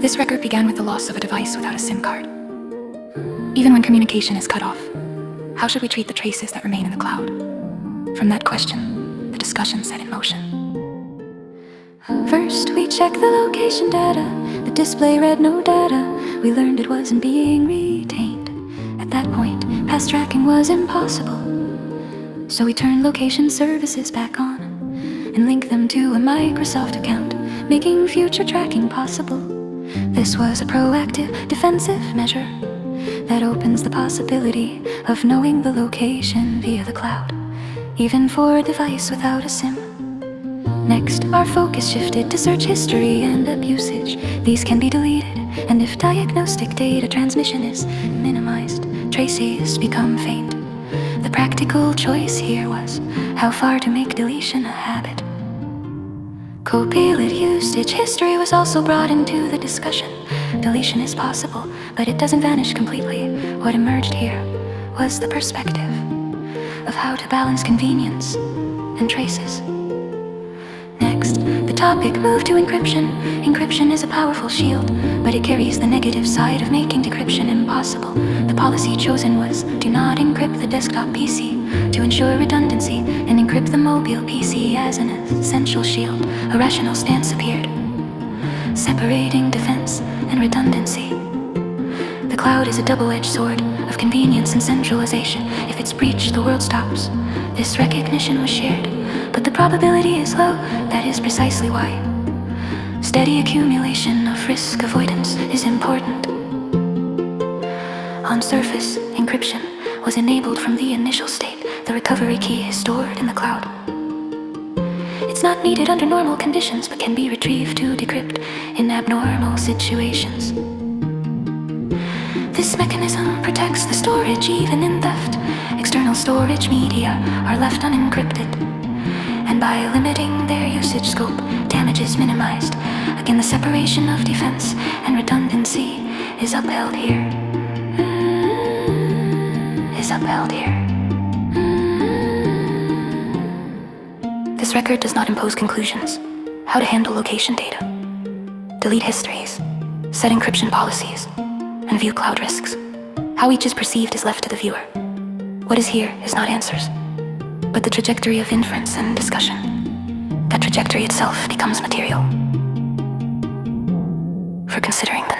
This record began with the loss of a device without a SIM card. Even when communication is cut off, how should we treat the traces that remain in the cloud? From that question, the discussion set in motion. First, we checked the location data. The display read no data. We learned it wasn't being retained. At that point, past tracking was impossible. So we turned location services back on and linked them to a Microsoft account, making future tracking possible. This was a proactive, defensive measure that opens the possibility of knowing the location via the cloud, even for a device without a SIM. Next, our focus shifted to search history and app usage. These can be deleted, and if diagnostic data transmission is minimized, traces become faint. The practical choice here was how far to make deletion a habit. Copilot usage history was also brought into the discussion. Deletion is possible, but it doesn't vanish completely. What emerged here was the perspective of how to balance convenience and traces. Next, the topic moved to encryption. Encryption is a powerful shield, but it carries the negative side of making decryption impossible. The policy chosen was do not encrypt the desktop PC to ensure redundancy, and encrypt the mobile PC as an essential shield. A rational stance appeared, separating defense and redundancy. The cloud is a double-edged sword of convenience and centralization. If it's breached, the world stops. This recognition was shared, but the probability is low. That is precisely why steady accumulation of risk avoidance is important. On surface, encryption was enabled from the initial state. The recovery key is stored in the cloud. It's not needed under normal conditions, but can be retrieved to decrypt in abnormal situations. This mechanism protects the storage even in theft. External storage media are left unencrypted, and by limiting their usage scope, damage is minimized. Again, the separation of defense and redundancy is upheld here. This record does not impose conclusions. How to handle location data, delete histories, set encryption policies, and view cloud risks. How each is perceived is left to the viewer. What is here is not answers, but the trajectory of inference and discussion. That trajectory itself becomes material for considering the